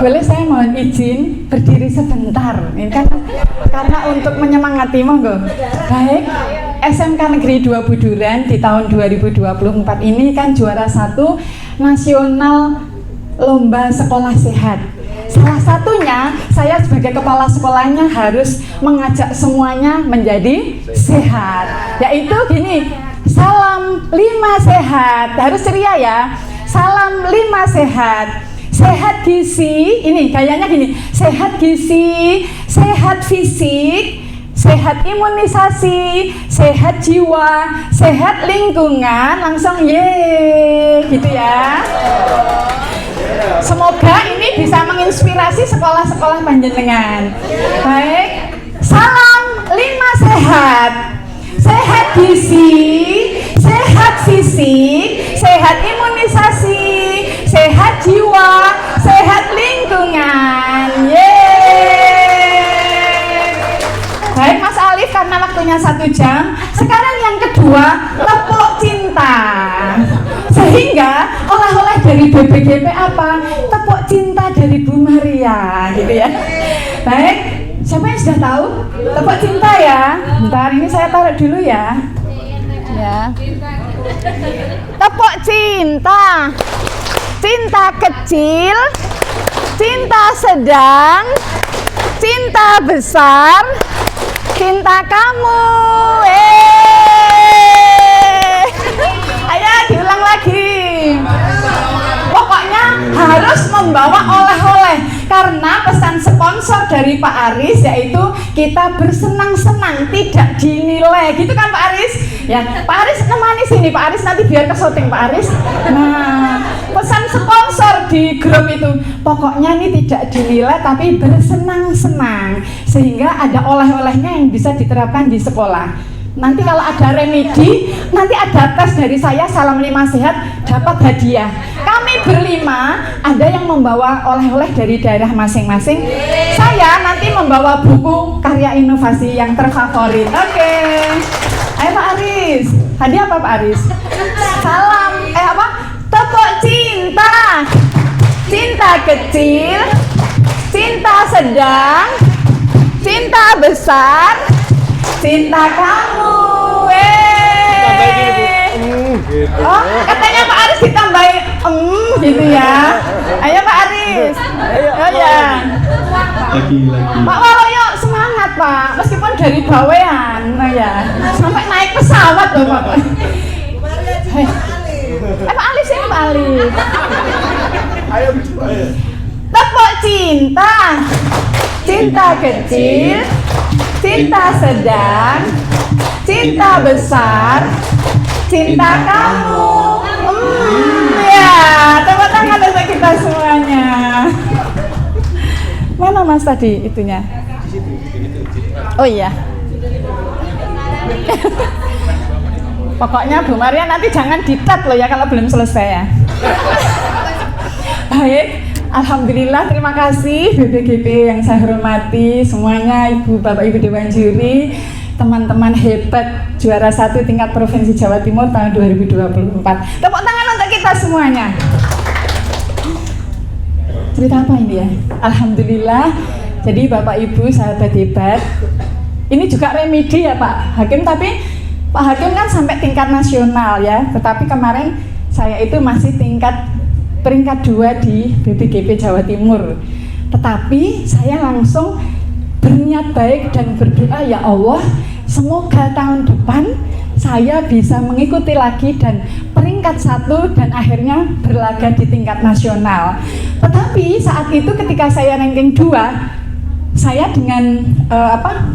boleh saya mohon izin berdiri sebentar. Ini kan karena untuk menyemangati, monggo. Baik, SMK Negeri 2 Buduran di tahun 2024 ini kan juara 1 nasional lomba sekolah sehat. Salah satunya saya sebagai kepala sekolahnya harus mengajak semuanya menjadi sehat. Yaitu gini, salam 5 sehat. Harus ceria ya. Salam 5 sehat. Sehat gizi, ini gayanya gini, sehat gizi, sehat fisik, sehat imunisasi, sehat jiwa, sehat lingkungan, langsung ye, gitu ya. Semoga ini bisa menginspirasi sekolah-sekolah panjenengan. Baik, salam 5 sehat. Sehat gizi, sehat fisik, sehat imunisasi, sehat jiwa, sehat lingkungan. Yeay. Baik Mas Alif, karena waktunya 1 jam. Sekarang yang kedua, lepuk cinta. Sehingga oleh-oleh dari BPGP apa? Tepuk cinta dari Bu Maria, gitu ya. Baik, siapa yang sudah tahu? Tepuk cinta ya. Bentar, ini saya taruh dulu ya. Ya. Tepuk cinta. Cinta kecil, cinta sedang, cinta besar, cinta kamu. Ayo diulang lagi. Pokoknya harus membawa oleh-oleh karena pesan sponsor dari Pak Aris yaitu kita bersenang-senang tidak dinilai, gitu kan Pak Aris? Ya, Pak Aris nemani sini, Pak Aris nanti biar ke syuting Pak Aris. Nah, pesan sponsor di grup itu pokoknya ini tidak dinilai tapi bersenang-senang sehingga ada oleh-olehnya yang bisa diterapkan di sekolah. Nanti kalau ada remedi, nanti ada tes dari saya, salam 5 sehat, dapat hadiah. Kami berlima, ada yang membawa oleh-oleh dari daerah masing-masing. Saya nanti membawa buku karya inovasi yang terfavorit. Oke. Ayo Pak Aris, hadiah apa Pak Aris? Salam, tepuk cinta. Cinta kecil, cinta sedang, cinta besar, cinta kamu. Oh, katanya Pak Aris ditambahin gitu ya. Ayo Pak Aris. Oh ya. Lagi. Pak Waloyo semangat Pak, meskipun dari bawean, ya. Sampai naik pesawat loh Pak. Pak Alis ini Pak Alis. Ayo. Tepuk cinta. Cinta kecil, cinta sedang, cinta besar, cinta kamu. Ya, tepuk tangan untuk kita semuanya. Mana Mas tadi itunya? Oh iya. Pokoknya Bu Maria nanti jangan di-tag loh ya kalau belum selesai ya. Baik. Alhamdulillah, terima kasih BPGP yang saya hormati semuanya, Ibu, Bapak, Ibu Dewan Juri, teman-teman hebat juara 1 tingkat Provinsi Jawa Timur tahun 2024. Tepuk tangan untuk kita semuanya. Cerita apa ini ya? Alhamdulillah, jadi Bapak Ibu sahabat hebat, ini juga remedi ya Pak Hakim, tapi Pak Hakim kan sampai tingkat nasional ya, tetapi kemarin saya itu masih peringkat 2 di BPGP Jawa Timur. Tetapi saya langsung berniat baik dan berdoa, ya Allah, semoga tahun depan saya bisa mengikuti lagi dan peringkat 1 dan akhirnya berlaga di tingkat nasional. Tetapi saat itu ketika saya ranking 2, saya dengan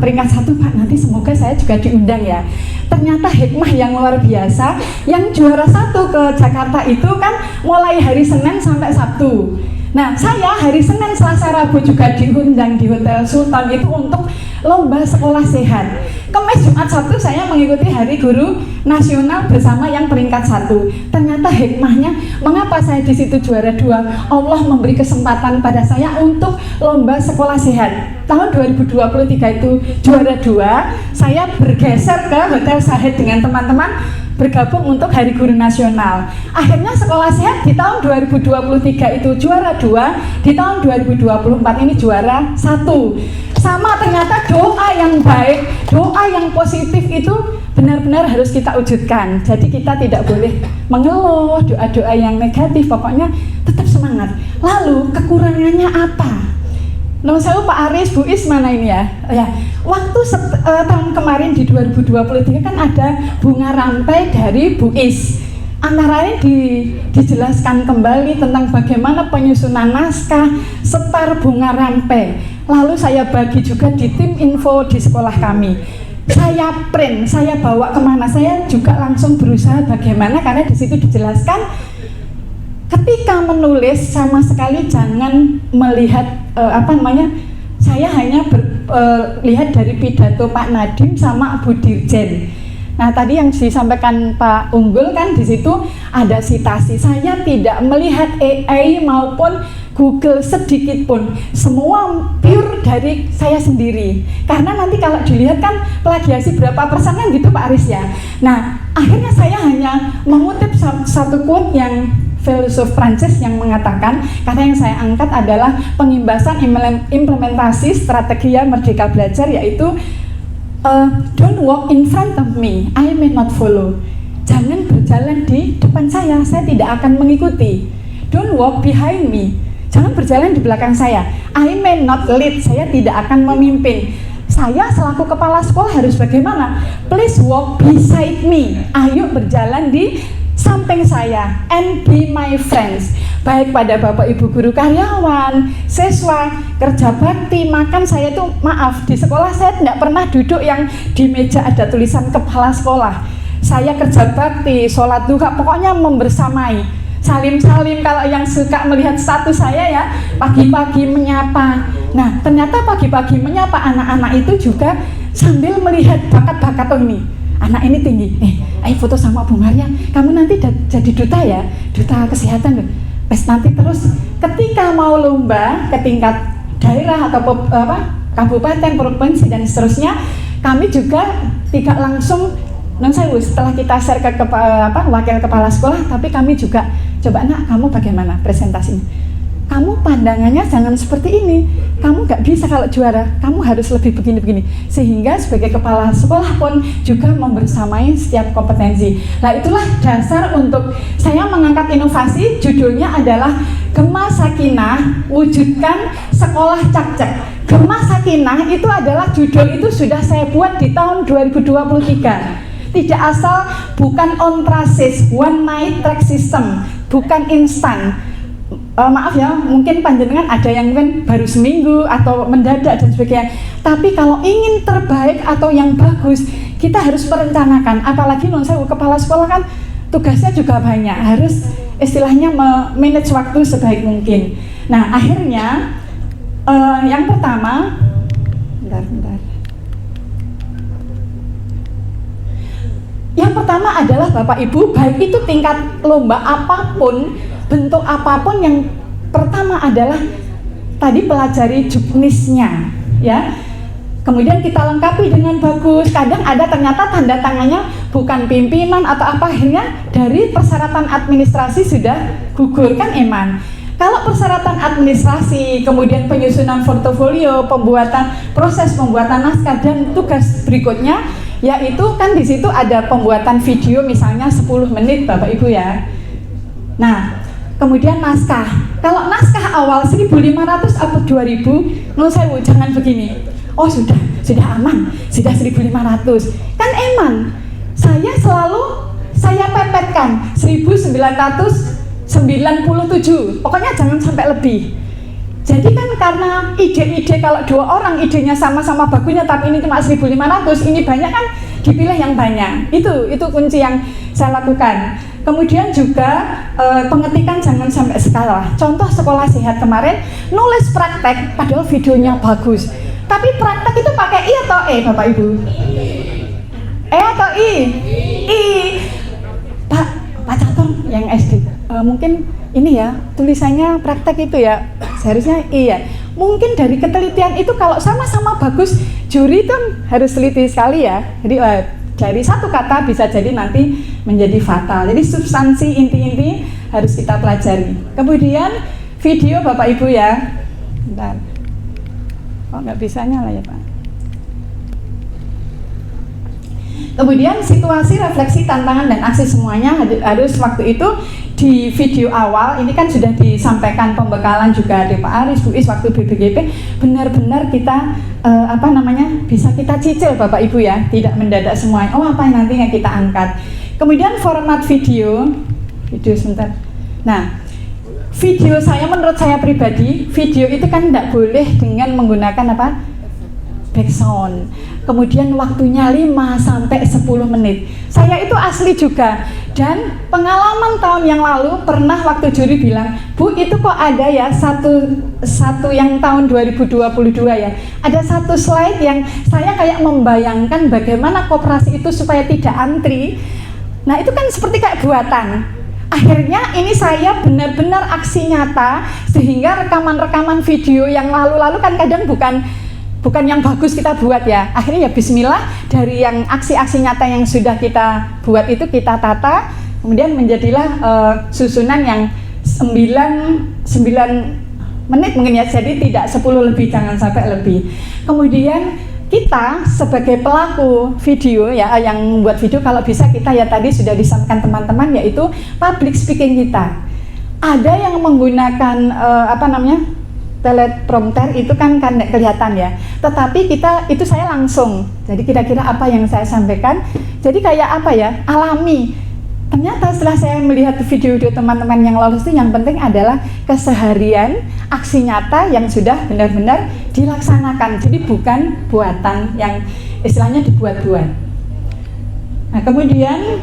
peringkat 1, Pak, nanti semoga saya juga diundang ya. Ternyata hikmah yang luar biasa, yang juara 1 ke Jakarta itu kan mulai hari Senin sampai Sabtu. Nah, saya hari Senin, Selasa, Rabu juga diundang di Hotel Sultan itu untuk lomba sekolah sehat. Kamis, Jumat, Sabtu saya mengikuti Hari Guru Nasional bersama yang peringkat 1. Ternyata hikmahnya, mengapa saya di situ juara 2? Allah memberi kesempatan pada saya untuk lomba sekolah sehat. Tahun 2023 itu juara 2, saya bergeser ke Hotel Sahid dengan teman-teman. bergabung untuk Hari Guru Nasional. Akhirnya Sekolah Sehat di tahun 2023 itu juara 2, di tahun 2024 ini juara 1. Sama ternyata doa yang baik, doa yang positif itu benar-benar harus kita wujudkan. Jadi kita tidak boleh mengeluh doa-doa yang negatif, pokoknya tetap semangat. Lalu kekurangannya apa? Nomor saya Pak Aris, Bu Is mana ini ya? Ya, waktu tahun kemarin di 2023 kan ada bunga rampai dari Bu Is. Antara lain dijelaskan kembali tentang bagaimana penyusunan naskah, setar bunga rampai. Lalu saya bagi juga di tim info di sekolah kami. Saya print, saya bawa kemana, saya juga langsung berusaha bagaimana, karena di situ dijelaskan ketika menulis sama sekali jangan melihat saya hanya lihat dari pidato Pak Nadiem sama Bu Dirjen. Nah, tadi yang disampaikan Pak Unggul kan di situ ada sitasi. Saya tidak melihat AI maupun Google sedikit pun, semua pure dari saya sendiri. Karena nanti kalau dilihat kan plagiasi berapa persen kan gitu Pak Aris ya. Nah, akhirnya saya hanya mengutip satu quote yang filosof Prancis yang mengatakan, karena yang saya angkat adalah pengimbasan implementasi strategi Merdeka Belajar, yaitu don't walk in front of me, I may not follow. Jangan berjalan di depan saya tidak akan mengikuti. Don't walk behind me, jangan berjalan di belakang saya, I may not lead, saya tidak akan memimpin. Saya selaku kepala sekolah harus bagaimana? Please walk beside me, ayo berjalan di samping saya, and be my friends. Baik pada Bapak Ibu guru karyawan, siswa, kerja bakti, makan, saya tuh maaf, di sekolah saya tidak pernah duduk yang di meja ada tulisan kepala sekolah. Saya kerja bakti, sholat duha, pokoknya membersamai. Salim-salim, kalau yang suka melihat status saya ya, pagi-pagi menyapa. Nah, ternyata pagi-pagi menyapa anak-anak itu juga sambil melihat bakat-bakat ini. Anak ini tinggi, ayo foto sama Bu Maria, kamu nanti jadi duta ya, duta kesehatan loh. Nanti terus ketika mau lomba ke tingkat daerah atau kabupaten, provinsi dan seterusnya, kami juga tidak langsung setelah kita share ke wakil kepala sekolah, tapi kami juga coba, nak kamu bagaimana presentasinya? Kamu pandangannya jangan seperti ini, kamu gak bisa kalau juara, kamu harus lebih begini-begini. Sehingga sebagai kepala sekolah pun juga membersamai setiap kompetensi. Nah, itulah dasar untuk saya mengangkat inovasi, judulnya adalah Gema Sakinah, wujudkan sekolah cakcek. Gema Sakinah itu adalah judul itu sudah saya buat di tahun 2023. Tidak asal, bukan on trasis, one night track system, bukan instan. Maaf ya, mungkin panjenengan ada yang kan baru seminggu atau mendadak dan sebagainya. Tapi kalau ingin terbaik atau yang bagus, kita harus merencanakan. Apalagi kepala sekolah kan tugasnya juga banyak, harus istilahnya manage waktu sebaik mungkin. Nah, akhirnya yang pertama, bentar. Yang pertama adalah Bapak Ibu, baik itu tingkat lomba apapun, bentuk apapun, yang pertama adalah tadi pelajari juknisnya ya. Kemudian kita lengkapi dengan bagus. Kadang ada ternyata tanda tangannya bukan pimpinan atau apa, akhirnya dari persyaratan administrasi sudah gugur kan Eman. Kalau persyaratan administrasi, kemudian penyusunan portofolio, proses pembuatan naskah dan tugas berikutnya, yaitu kan di situ ada pembuatan video misalnya 10 menit Bapak Ibu ya. Nah, kemudian naskah. Kalau naskah awal 1.500 atau 2.000, menurut saya jangan begini. Oh sudah aman, sudah 1.500. Kan Eman, saya pepetkan 1.997. Pokoknya jangan sampai lebih. Jadi kan karena ide-ide, kalau 2 orang idenya sama-sama bagusnya tapi ini cuma 1.500, ini banyak kan dipilih yang banyak. Itu kunci yang saya lakukan. Kemudian juga pengetikan jangan sampai salah. Contoh sekolah sehat kemarin nulis praktek padahal videonya bagus. Tapi praktek itu pakai I atau E Bapak Ibu? E atau I? I. Pak Caton yang SD. Mungkin ini ya tulisannya praktek itu ya seharusnya iya. Mungkin dari ketelitian itu kalau sama-sama bagus, juri itu harus teliti sekali ya. Jadi dari satu kata bisa jadi nanti menjadi fatal. Jadi substansi inti-inti harus kita pelajari. Kemudian video Bapak Ibu ya. Bentar. Kok nggak bisa nyala ya Pak? Kemudian situasi, refleksi, tantangan, dan aksi semuanya harus waktu itu di video awal ini kan sudah disampaikan pembekalan juga dari Pak Aris, Bu Is waktu BBGP, benar-benar kita bisa kita cicil Bapak Ibu ya, tidak mendadak semuanya. Oh apa yang nantinya kita angkat. Kemudian format video sebentar. Nah, video saya menurut saya pribadi, video itu kan tidak boleh dengan menggunakan background. Kemudian waktunya 5 sampai 10 menit. Saya itu asli juga. Dan pengalaman tahun yang lalu pernah waktu juri bilang, Bu itu kok ada ya satu yang tahun 2022 ya. Ada satu slide yang saya kayak membayangkan bagaimana koperasi itu supaya tidak antri. Nah itu kan seperti kayak buatan. Akhirnya ini saya benar-benar aksi nyata, sehingga rekaman-rekaman video yang lalu-lalu kan kadang bukan yang bagus kita buat ya. Akhirnya ya bismillah, dari yang aksi-aksi nyata yang sudah kita buat itu kita tata, kemudian menjadilah susunan yang 9 menit mungkin ya, jadi tidak 10 lebih, jangan sampai lebih. Kemudian kita sebagai pelaku video ya, yang membuat video, kalau bisa kita ya tadi sudah disampaikan teman-teman, yaitu public speaking kita. Ada yang menggunakan teleprompter itu kan kelihatan ya, tetapi kita itu saya langsung, jadi kira-kira apa yang saya sampaikan, jadi kayak alami. Ternyata setelah saya melihat video-video teman-teman yang lolos itu, yang penting adalah keseharian, aksi nyata yang sudah benar-benar dilaksanakan, jadi bukan buatan yang istilahnya dibuat-buat. Nah kemudian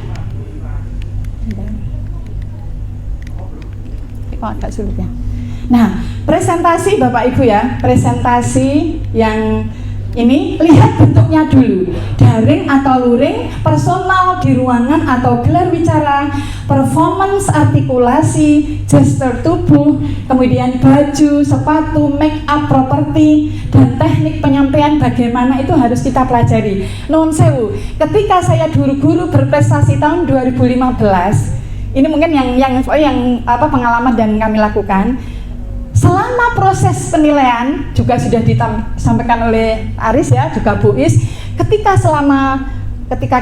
kok agak sulit ya. Nah, presentasi Bapak Ibu ya, presentasi yang ini lihat bentuknya dulu, daring atau luring, personal di ruangan atau gelar bicara, performance artikulasi, gestur tubuh, kemudian baju, sepatu, make up, properti, dan teknik penyampaian bagaimana itu harus kita pelajari. Nuwun sewu, ketika saya guru-guru berprestasi tahun 2015, ini mungkin yang pengalaman dan kami lakukan. Selama proses penilaian juga sudah disampaikan oleh Aris ya, juga Bu Is, ketika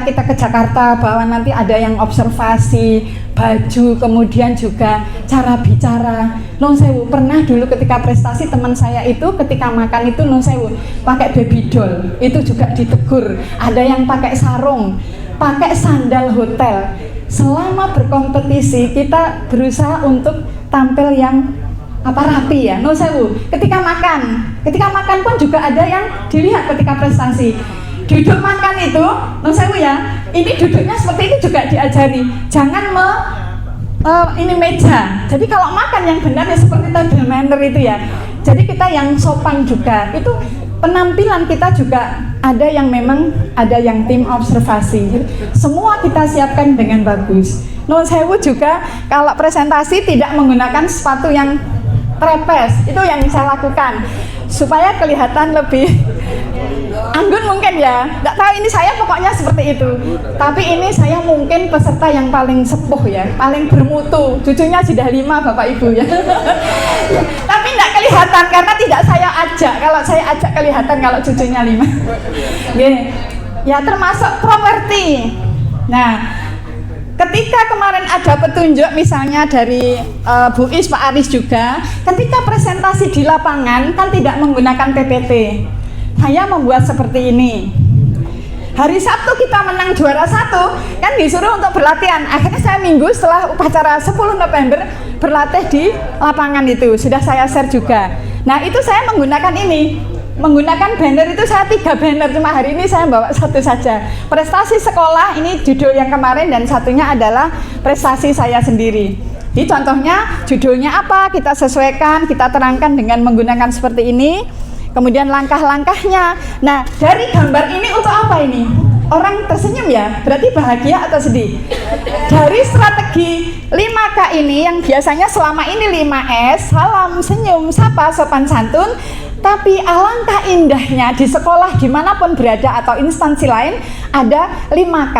kita ke Jakarta bahwa nanti ada yang observasi baju, kemudian juga cara bicara. Nuwun sewu, pernah dulu ketika prestasi teman saya itu ketika makan itu nuwun sewu pakai baby doll, itu juga ditegur. Ada yang pakai sarung, pakai sandal hotel. Selama berkompetisi kita berusaha untuk tampil yang rapi ya, nuwun sewu. Ketika makan pun juga ada yang dilihat ketika prestasi. Duduk makan itu, nuwun sewu ya, ini duduknya seperti ini juga diajari. Jangan ini meja. Jadi kalau makan yang benar ya seperti table manner itu ya. Jadi kita yang sopan juga. Itu penampilan kita juga ada yang memang ada yang tim observasi. Jadi, semua kita siapkan dengan bagus. Nuwun sewu juga kalau presentasi tidak menggunakan sepatu yang trepes, itu yang saya lakukan supaya kelihatan lebih anggun mungkin ya, nggak tahu ini saya pokoknya seperti itu. Tapi ini saya mungkin peserta yang paling sepuh ya, paling bermutu, cucunya sudah 5 Bapak Ibu ya. Tapi nggak kelihatan karena tidak saya ajak, kalau saya ajak kelihatan kalau cucunya 5. Gini, ya termasuk properti. Nah, ketika kemarin ada petunjuk misalnya dari Bu Is, Pak Aris juga, ketika presentasi di lapangan kan tidak menggunakan PPT. Saya membuat seperti ini. Hari Sabtu kita menang juara 1, kan disuruh untuk berlatihan. Akhirnya saya minggu setelah upacara 10 November berlatih di lapangan itu. Sudah saya share juga. Nah itu saya menggunakan ini. Menggunakan banner itu saya 3 banner, cuma hari ini saya bawa 1 saja. Prestasi sekolah, ini judul yang kemarin, dan satunya adalah prestasi saya sendiri. Jadi contohnya judulnya apa, kita sesuaikan, kita terangkan dengan menggunakan seperti ini. Kemudian langkah-langkahnya. Nah dari gambar ini untuk apa ini? Orang tersenyum ya, berarti bahagia atau sedih? Dari strategi 5K ini yang biasanya selama ini 5S, salam, senyum, sapa, sopan santun. Tapi alangkah indahnya di sekolah dimanapun berada atau instansi lain ada 5K.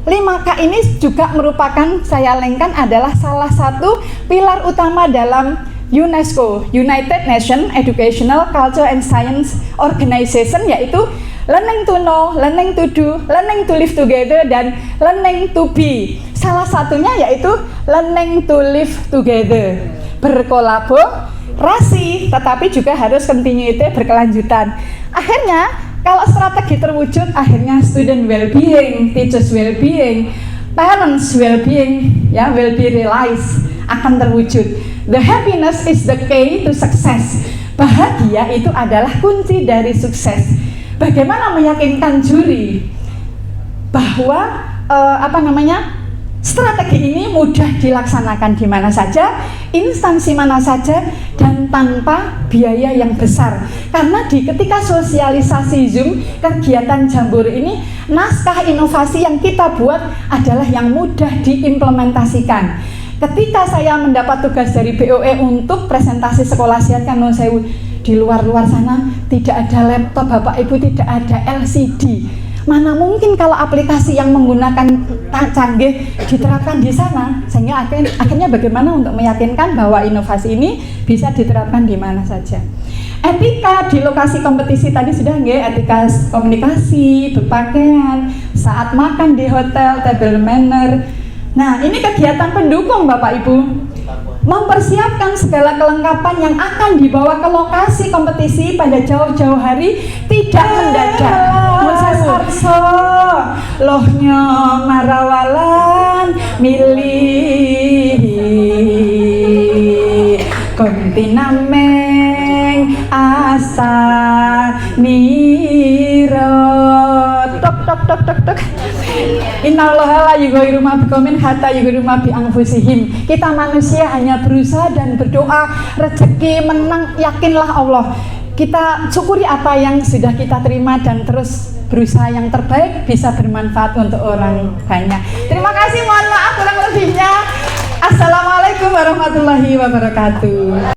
5K ini juga merupakan, saya lengkan, adalah salah satu pilar utama dalam UNESCO, United Nations Educational, Culture and Science Organization, yaitu learning to know, learning to do, learning to live together, dan learning to be. Salah satunya yaitu learning to live together, berkolaborasi, tetapi juga harus continuity, berkelanjutan. Akhirnya kalau strategi terwujud, akhirnya student well-being, teachers well-being, parents well-being, ya, will be realized, akan terwujud. The happiness is the key to success. Bahagia itu adalah kunci dari sukses. Bagaimana meyakinkan juri bahwa strategi ini mudah dilaksanakan di mana saja, instansi mana saja, dan tanpa biaya yang besar. Karena ketika sosialisasi Zoom, kegiatan Jambore ini, naskah inovasi yang kita buat adalah yang mudah diimplementasikan. Ketika saya mendapat tugas dari BOE untuk presentasi sekolah siar Kanon Sewu, di luar sana tidak ada laptop, Bapak Ibu, tidak ada LCD. Mana mungkin kalau aplikasi yang menggunakan canggih diterapkan di sana, sehingga akhirnya bagaimana untuk meyakinkan bahwa inovasi ini bisa diterapkan di mana saja. Etika di lokasi kompetisi tadi sudah nggih, etika komunikasi, berpakaian, saat makan di hotel, table manner. Nah, ini kegiatan pendukung Bapak Ibu, mempersiapkan segala kelengkapan yang akan dibawa ke lokasi kompetisi pada jauh-jauh hari, tidak mendadak. Sarso lohnya marawalan milih kontinameng asa niro tok tok tok tok tok. Innallaha la yughayyiru ma biqaumin hatta yughayyiru ma bi anfusihim. Kita manusia hanya berusaha dan berdoa, rezeki menang, yakinlah Allah. Kita syukuri apa yang sudah kita terima dan terus berusaha yang terbaik, bisa bermanfaat untuk orang banyak. Terima kasih, mohon maaf kurang lebihnya. Assalamualaikum warahmatullahi wabarakatuh.